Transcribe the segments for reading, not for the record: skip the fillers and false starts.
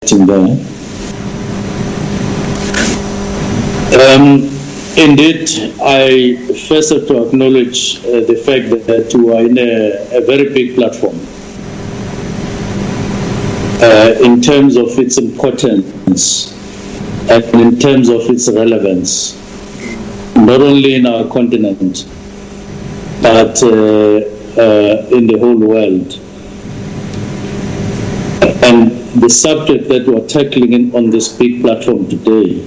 highlighting there. Indeed, I first have to acknowledge the fact that we are in a very big platform in terms of its importance and in terms of its relevance, not only in our continent, but in the whole world. And the subject that we are tackling on this big platform today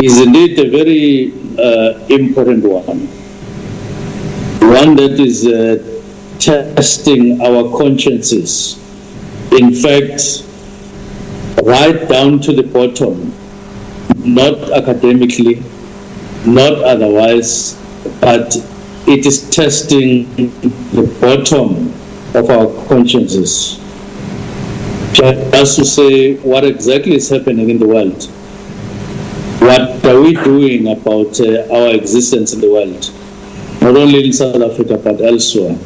is indeed a very important one that is testing our consciences. In fact, right down to the bottom, not academically, not otherwise, but it is testing the bottom of our consciences. Just to say what exactly is happening in the world. What are we doing about our existence in the world? Not only in South Africa, but elsewhere.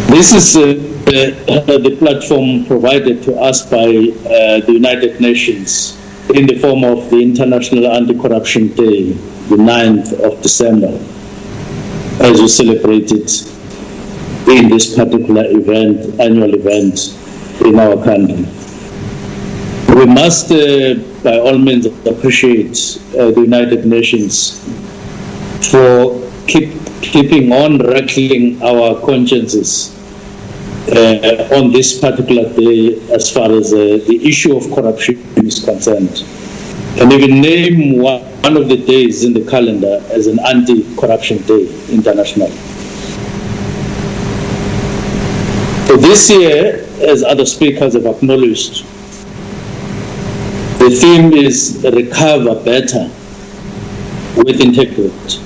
This is the platform provided to us by the United Nations in the form of the International Anti-Corruption Day, the 9th of December, as we celebrate it in this particular event, annual event in our country. We must, by all means, appreciate the United Nations for keeping on rattling our consciences on this particular day as far as the issue of corruption is concerned. And even name one of the days in the calendar as an anti-corruption day international. So this year, as other speakers have acknowledged, the theme is recover better with integrity.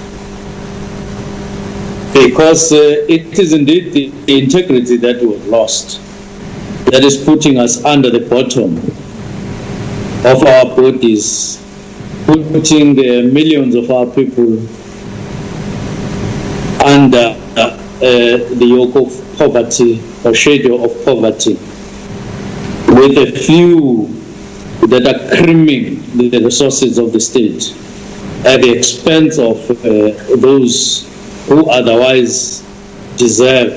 Because it is indeed the integrity that we have lost that is putting us under the bottom of our bodies, putting the millions of our people under the yoke of poverty or shadow of poverty, with a few that are creaming the resources of the state at the expense of those who otherwise deserve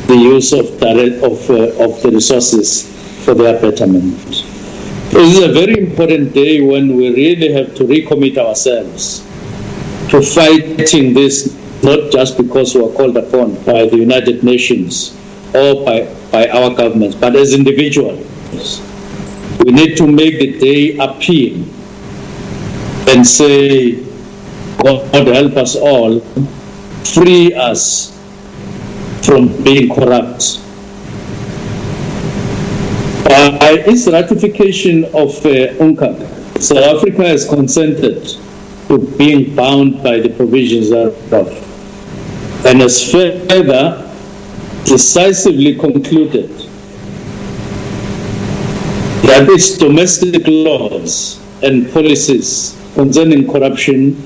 the use of the resources for their betterment. This is a very important day when we really have to recommit ourselves to fighting this, not just because we are called upon by the United Nations or by our governments, but as individuals. We need to make the day appeal and say, God help us all, free us from being corrupt. By its ratification of UNCAC, South Africa has consented to being bound by the provisions thereof, and has further decisively concluded that its domestic laws and policies concerning corruption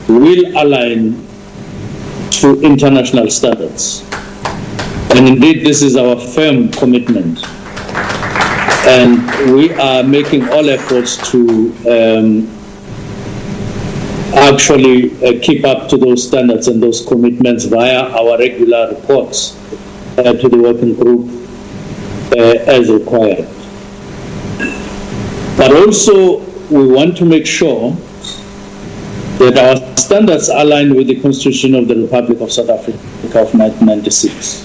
will align to international standards. And indeed, this is our firm commitment. And we are making all efforts to actually keep up to those standards and those commitments via our regular reports to the working group as required. But also, we want to make sure that our standards align with the Constitution of the Republic of South Africa of 1996.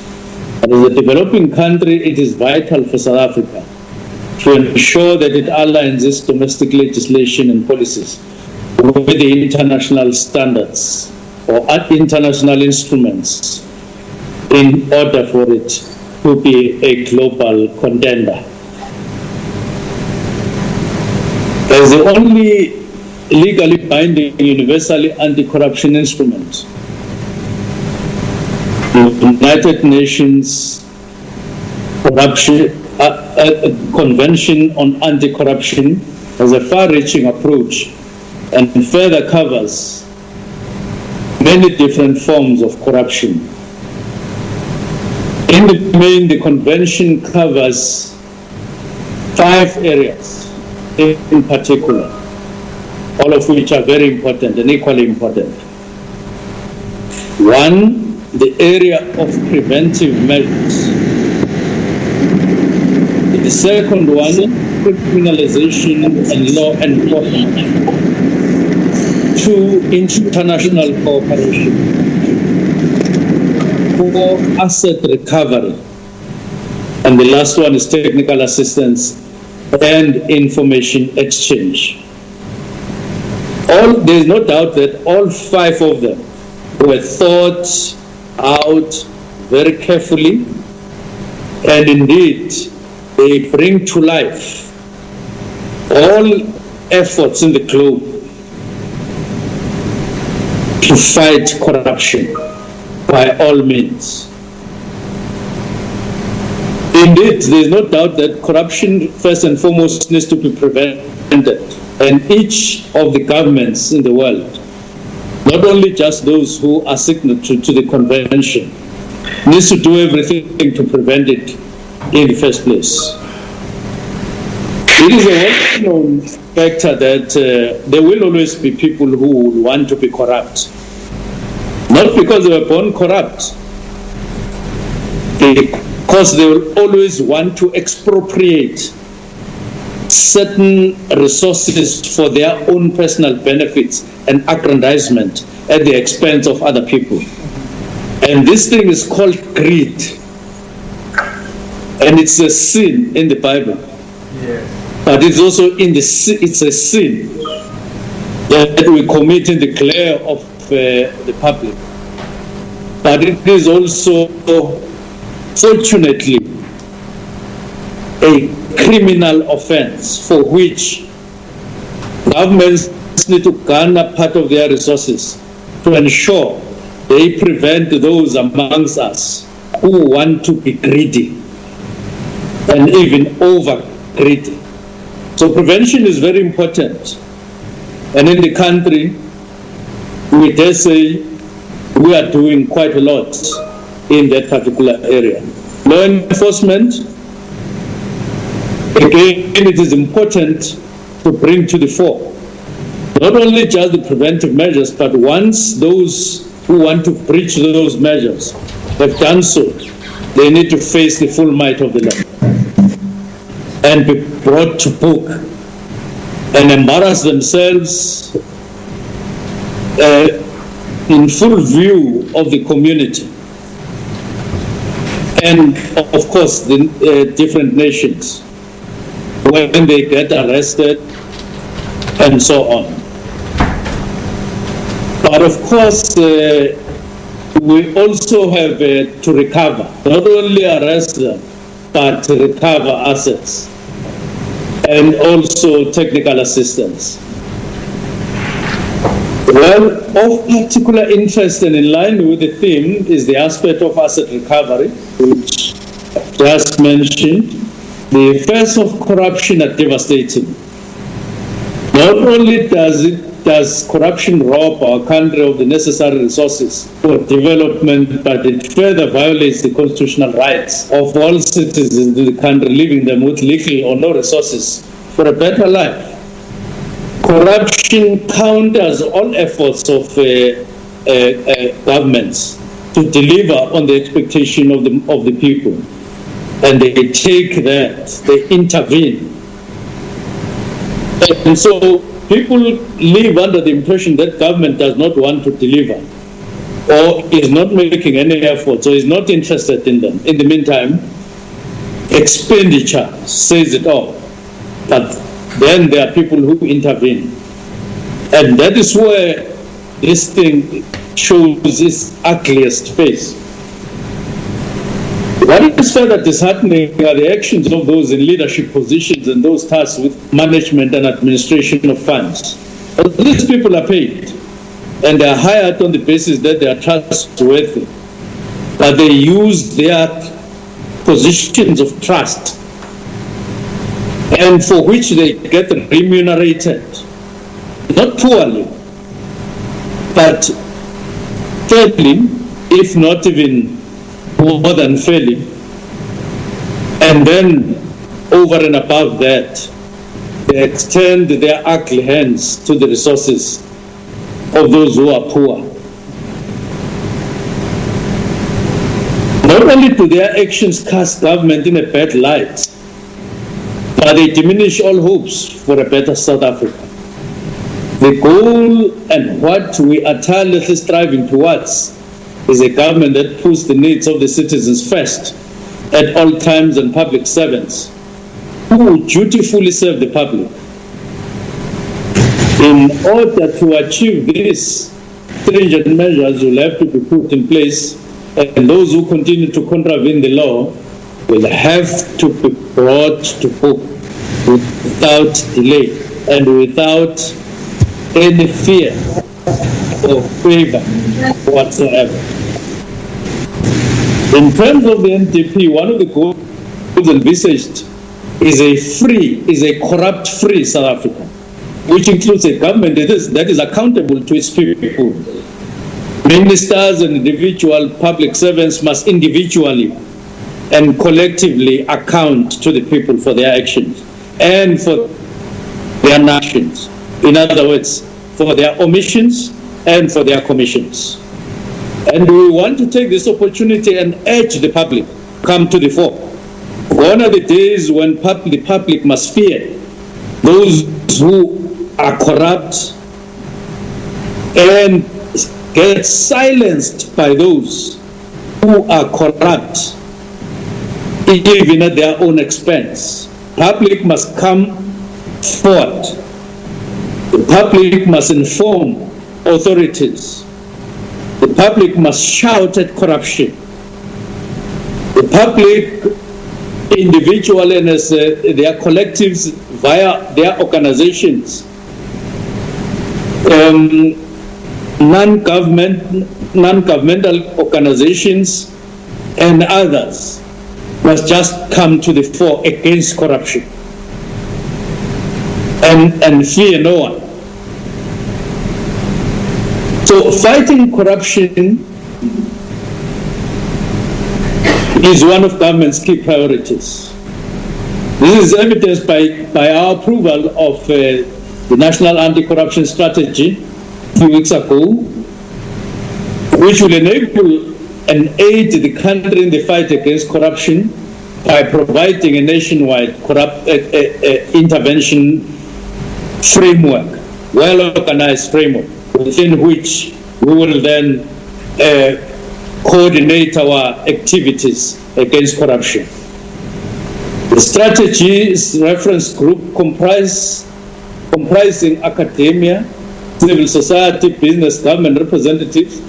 And as a developing country, it is vital for South Africa to ensure that it aligns its domestic legislation and policies with the international standards or international instruments in order for it to be a global contender. As the only legally binding universally anti-corruption instrument, the United Nations Convention on Anti-Corruption has a far-reaching approach and further covers many different forms of corruption, In the main, the convention covers 5 areas in particular, all of which are very important and equally important. 1, the area of preventive measures. The second one, criminalization and law enforcement. 2, international cooperation. 4, asset recovery. And the last one is technical assistance and information exchange. There is no doubt that all 5 of them were thought out very carefully, and indeed they bring to life all efforts in the globe to fight corruption by all means. Indeed, there is no doubt that corruption first and foremost needs to be prevented, and each of the governments in the world, not only just those who are signatory to the convention, needs to do everything to prevent it in the first place. It is a well-known factor that there will always be people who will want to be corrupt. Not because they were born corrupt, because they will always want to expropriate certain resources for their own personal benefits and aggrandizement at the expense of other people. And this thing is called greed. And it's a sin in the Bible. Yes. But it's also it's a sin that we commit in the glare of the public. But it is also, fortunately, a criminal offense for which governments need to garner part of their resources to ensure they prevent those amongst us who want to be greedy and even over greedy. So prevention is very important. And in the country, we dare say we are doing quite a lot in that particular area. Law enforcement, again, it is important to bring to the fore not only just the preventive measures, but once those who want to breach those measures have done so, they need to face the full might of the law and be brought to book and embarrass themselves in full view of the community and, of course, the different nations when they get arrested and so on. But of course, we also have to recover, not only arrest them, but to recover assets and also technical assistance. Well, of particular interest and in line with the theme is the aspect of asset recovery, which I just mentioned. The effects of corruption are devastating. Not only does corruption rob our country of the necessary resources for development, but it further violates the constitutional rights of all citizens in the country, leaving them with little or no resources for a better life. Corruption counters all efforts of governments to deliver on the expectation of the people. And they take that, they intervene. And so people live under the impression that government does not want to deliver or is not making any effort, so is not interested in them. In the meantime, expenditure says it all. But then there are people who intervene. And that is where this thing shows its ugliest face. What is further disheartening are the actions of those in leadership positions and those tasked with management and administration of funds. But these people are paid and they are hired on the basis that they are trustworthy, but they use their positions of trust and for which they get remunerated, not poorly, but fairly, if not even more than fairly. And then, over and above that, they extend their ugly hands to the resources of those who are poor. Not only do their actions cast government in a bad light, but they diminish all hopes for a better South Africa. The goal and what we are tirelessly striving towards is a government that puts the needs of the citizens first at all times, and public servants who dutifully serve the public. In order to achieve this, stringent measures will have to be put in place, and those who continue to contravene the law will have to be brought to book without delay and without any fear or favor whatsoever. In terms of the NDP, one of the goals envisaged is a corrupt-free South Africa, which includes a government that is accountable to its people. Ministers and individual public servants must individually and collectively account to the people for their actions and for their actions. In other words, for their omissions and for their commissions. And we want to take this opportunity and urge the public, come to the fore. Gone are the days when the public must fear those who are corrupt and get silenced by those who are corrupt, even at their own expense. Public must come forward. The public must inform authorities. The public must shout at corruption. The public, individually and as their collectives via their organizations, non-governmental organizations and others must just come to the fore against corruption and fear no one. So fighting corruption is one of government's key priorities. This is evidenced by our approval of the National Anti-Corruption Strategy a few weeks ago, which will enable and aid the country in the fight against corruption by providing a nationwide intervention framework, well-organized framework, within which we will then coordinate our activities against corruption. The strategy's reference group comprising academia, civil society, business, government representatives,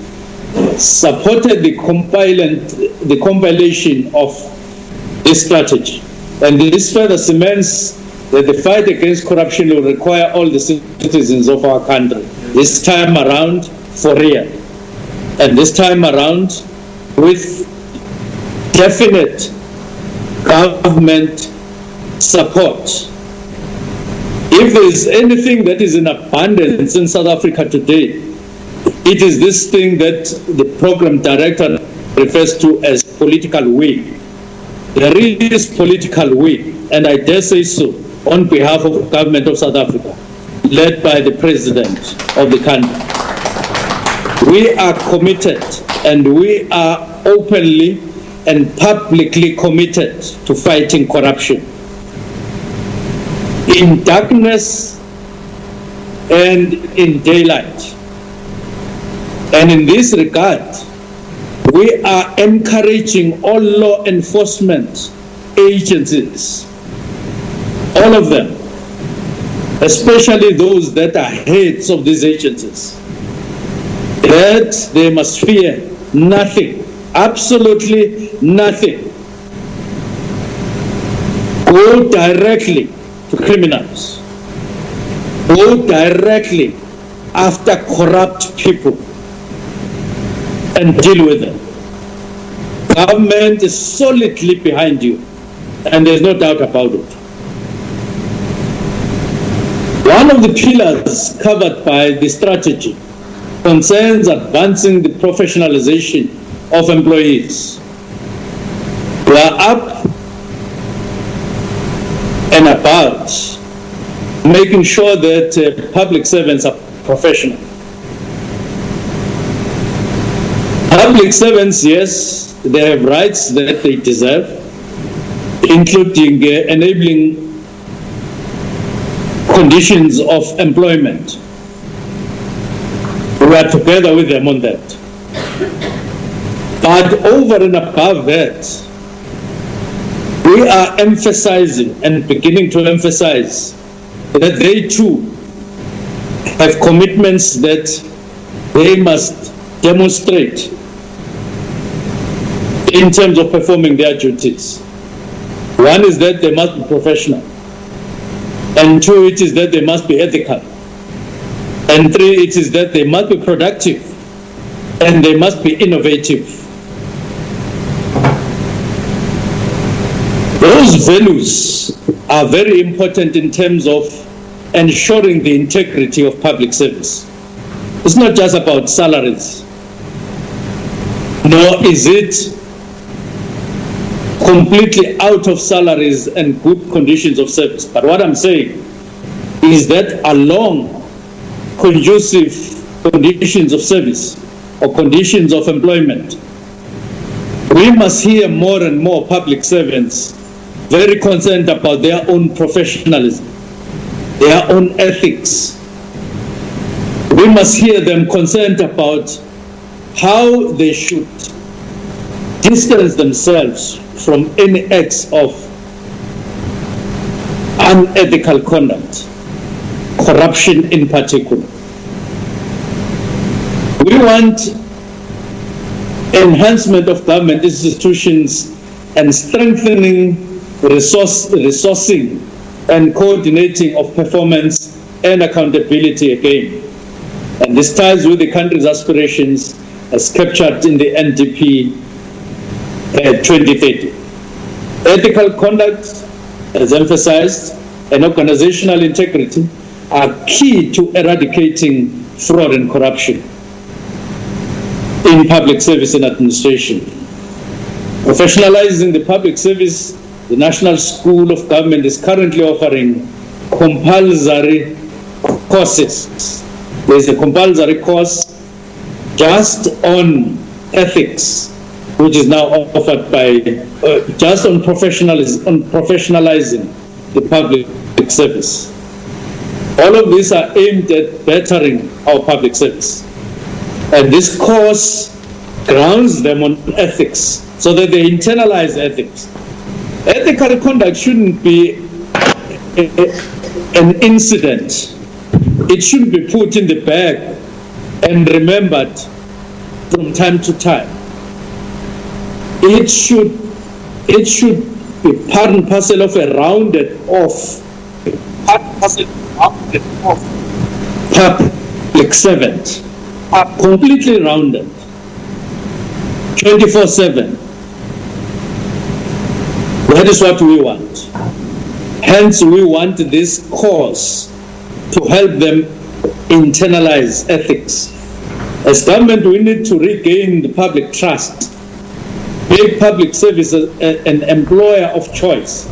supported the compilation of this strategy. And this further cements that the fight against corruption will require all the citizens of our country, this time around for real, and this time around with definite government support. If there is anything that is in abundance in South Africa today, it is this thing that the program director refers to as political will. There is political will, and I dare say so, on behalf of the government of South Africa, led by the president of the country. We are committed, and we are openly and publicly committed to fighting corruption in darkness and in daylight. And in this regard, we are encouraging all law enforcement agencies, all of them, especially those that are heads of these agencies, that they must fear nothing, absolutely nothing. Go directly to criminals. Go directly after corrupt people and deal with them. Government is solidly behind you, and there's no doubt about it. One of the pillars covered by the strategy concerns advancing the professionalization of employees. We are up and about making sure that public servants are professional. Public servants, yes, they have rights that they deserve, including enabling conditions of employment. We are together with them on that. But over and above that, we are emphasizing and beginning to emphasize that they too have commitments that they must demonstrate in terms of performing their duties. One is that they must be professional. And two, it is that they must be ethical. And three, it is that they must be productive and they must be innovative. Those values are very important in terms of ensuring the integrity of public service. It's not just about salaries, nor is it completely out of salaries and good conditions of service. But what I'm saying is that along conducive conditions of service or conditions of employment, we must hear more and more public servants very concerned about their own professionalism, their own ethics. We must hear them concerned about how they should distance themselves from any acts of unethical conduct, corruption in particular. We want enhancement of government institutions and strengthening resourcing and coordinating of performance and accountability again. And this ties with the country's aspirations as captured in the NDP 2030. Ethical conduct, as emphasized, and organizational integrity are key to eradicating fraud and corruption in public service and administration. Professionalizing the public service, the National School of Government is currently offering compulsory courses. There's a compulsory course just on ethics, which is now offered by, just on professionalizing the public service. All of these are aimed at bettering our public service. And this course grounds them on ethics so that they internalize ethics. Ethical conduct shouldn't be an incident. It should be put in the bag and remembered from time to time. It should be part and parcel of a rounded off public servant, completely rounded, 24/7. That is what we want. Hence, we want this course to help them internalize ethics. As government, we need to regain the public trust, make public service an employer of choice.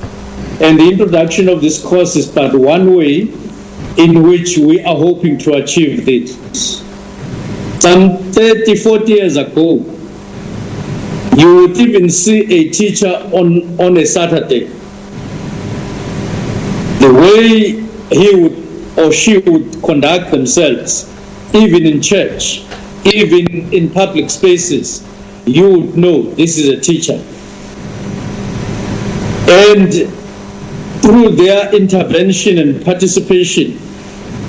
And the introduction of this course is but one way in which we are hoping to achieve this. Some 30, 40 years ago, you would even see a teacher on a Saturday. The way he would or she would conduct themselves, even in church, even in public spaces, you would know this is a teacher. And through their intervention and participation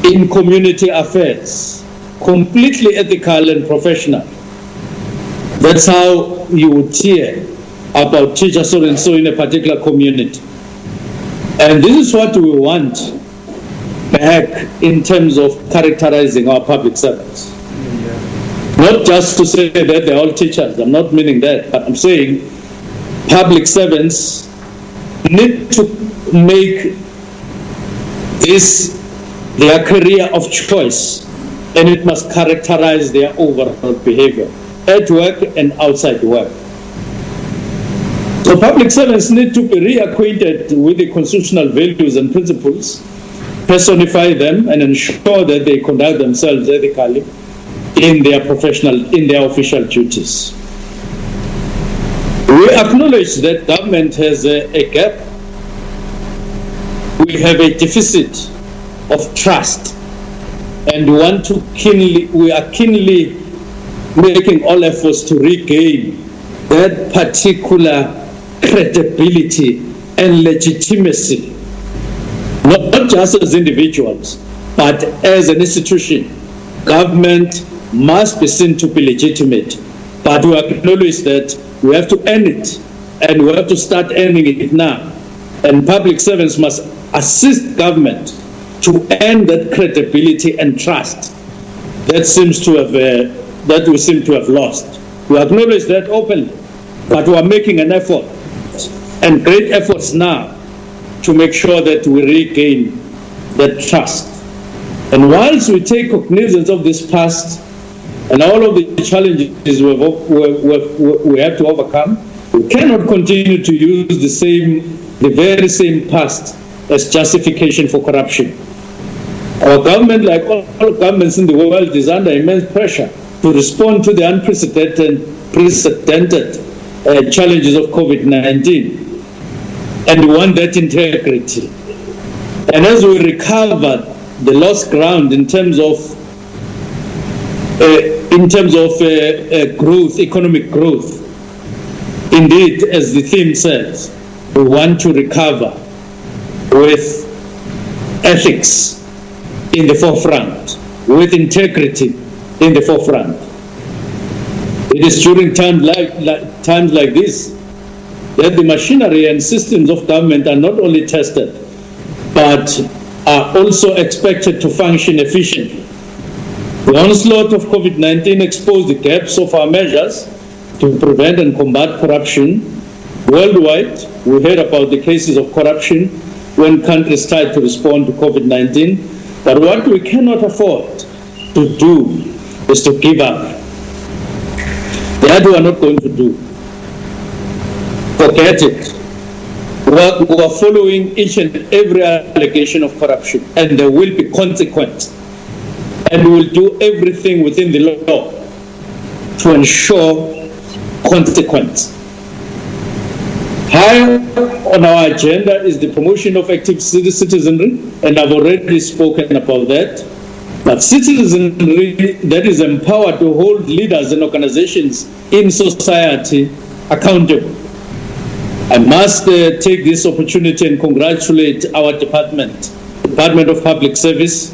in community affairs, completely ethical and professional, that's how you would hear about teacher so and so in a particular community. And this is what we want back in terms of characterizing our public servants. Not just to say that they're all teachers, I'm not meaning that, but I'm saying public servants need to make this their career of choice, and it must characterize their overall behavior at work and outside work. So public servants need to be reacquainted with the constitutional values and principles, personify them, and ensure that they conduct themselves ethically in their official duties. We acknowledge that government has a gap. We have a deficit of trust, and we are keenly making all efforts to regain that particular credibility and legitimacy, not just as individuals, but as an institution. Government must be seen to be legitimate, but we acknowledge that we have to earn it, and we have to start earning it now. And public servants must assist government to earn that credibility and trust that we seem to have lost. We acknowledge that openly, but we are making an effort, and great efforts now, to make sure that we regain that trust. And whilst we take cognizance of this past and all of the challenges we have to overcome, we cannot continue to use the very same past as justification for corruption. Our government, like all governments in the world, is under immense pressure to respond to the unprecedented challenges of COVID-19, and we want that integrity. And as we recover the lost ground in terms of growth, economic growth, indeed, as the theme says, we want to recover with ethics in the forefront, with integrity in the forefront. It is during times like this that the machinery and systems of government are not only tested, but are also expected to function efficiently. The onslaught of COVID-19 exposed the gaps of our measures to prevent and combat corruption worldwide. We heard about the cases of corruption when countries tried to respond to COVID-19. But what we cannot afford to do is to give up. That we are not going to do. Forget it. We are following each and every allegation of corruption, and there will be consequence. And we will do everything within the law to ensure consequence. High on our agenda is the promotion of active citizenry, and I've already spoken about that. But citizenry that is empowered to hold leaders and organizations in society accountable. I must take this opportunity and congratulate our Department of Public Service,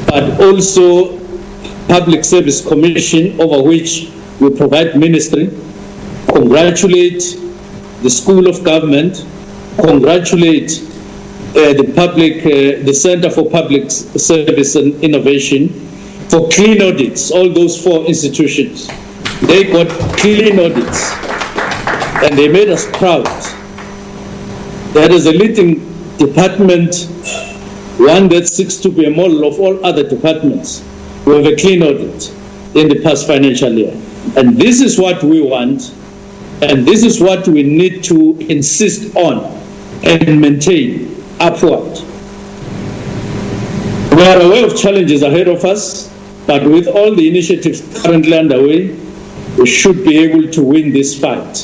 but also Public Service Commission, over which we provide ministry. Congratulate the School of Government, congratulate the Center for Public Service and Innovation for clean audits, all those 4 institutions. They got clean audits, and they made us proud. That is a leading department, one that seeks to be a model of all other departments. We have a clean audit in the past financial year. And this is what we want, and this is what we need to insist on and maintain upward. We are aware of challenges ahead of us, but with all the initiatives currently underway, we should be able to win this fight.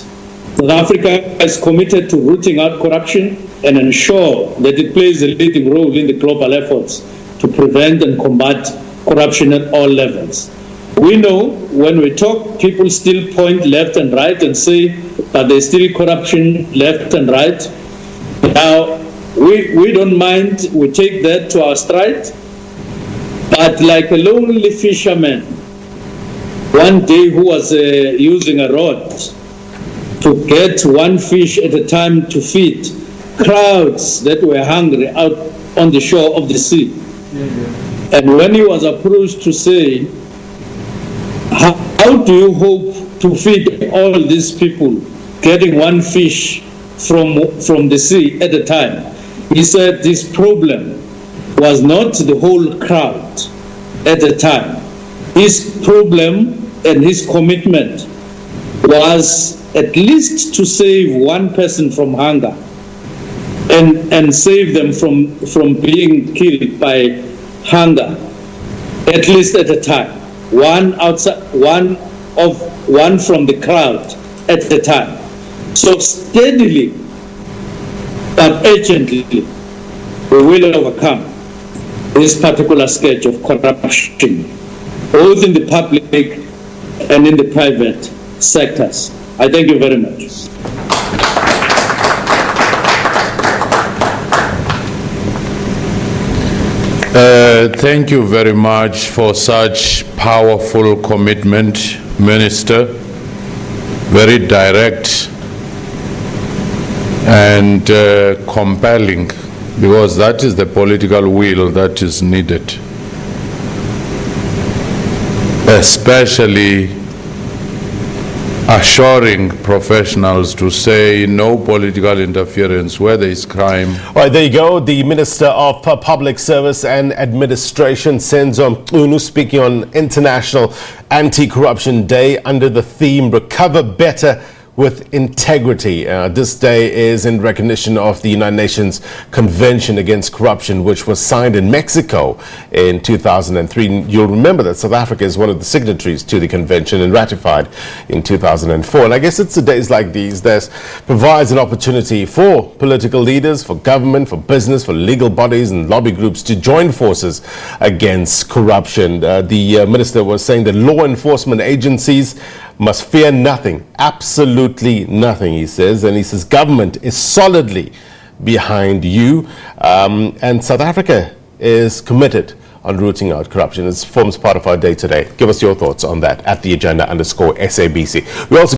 South Africa is committed to rooting out corruption and ensure that it plays a leading role in the global efforts to prevent and combat corruption at all levels. We know when we talk, people still point left and right and say that there's still corruption left and right. Now, we don't mind, we take that to our stride, but like a lonely fisherman, one day who was using a rod to get one fish at a time to feed crowds that were hungry out on the shore of the sea. And when he was approached to say, how do you hope to feed all these people getting one fish from the sea at a time? He said this problem was not the whole crowd at the time. His problem and his commitment was at least to save one person from hunger and save them from being killed by hunger, at least at a time. One from the crowd at a time. So steadily but urgently, we will overcome this particular scourge of corruption, both in the public and in the private sectors. I thank you very much. Thank you very much for such powerful commitment, Minister. Very direct and compelling, because that is the political will that is needed, especially assuring professionals to say no political interference where there is crime. All right, there you go. The Minister of Public Service and Administration, Senzo Mchunu, speaking on International Anti-Corruption Day under the theme Recover Better with Integrity. This day is in recognition of the United Nations Convention Against Corruption, which was signed in Mexico in 2003. You'll remember that South Africa is one of the signatories to the convention and ratified in 2004. And I guess it's the days like these that provides an opportunity for political leaders, for government, for business, for legal bodies and lobby groups to join forces against corruption. The minister was saying that law enforcement agencies must fear nothing, absolutely nothing, he says. And he says government is solidly behind you. And South Africa is committed on rooting out corruption. It forms part of our day today. Give us your thoughts on that at the agenda _SABC. We also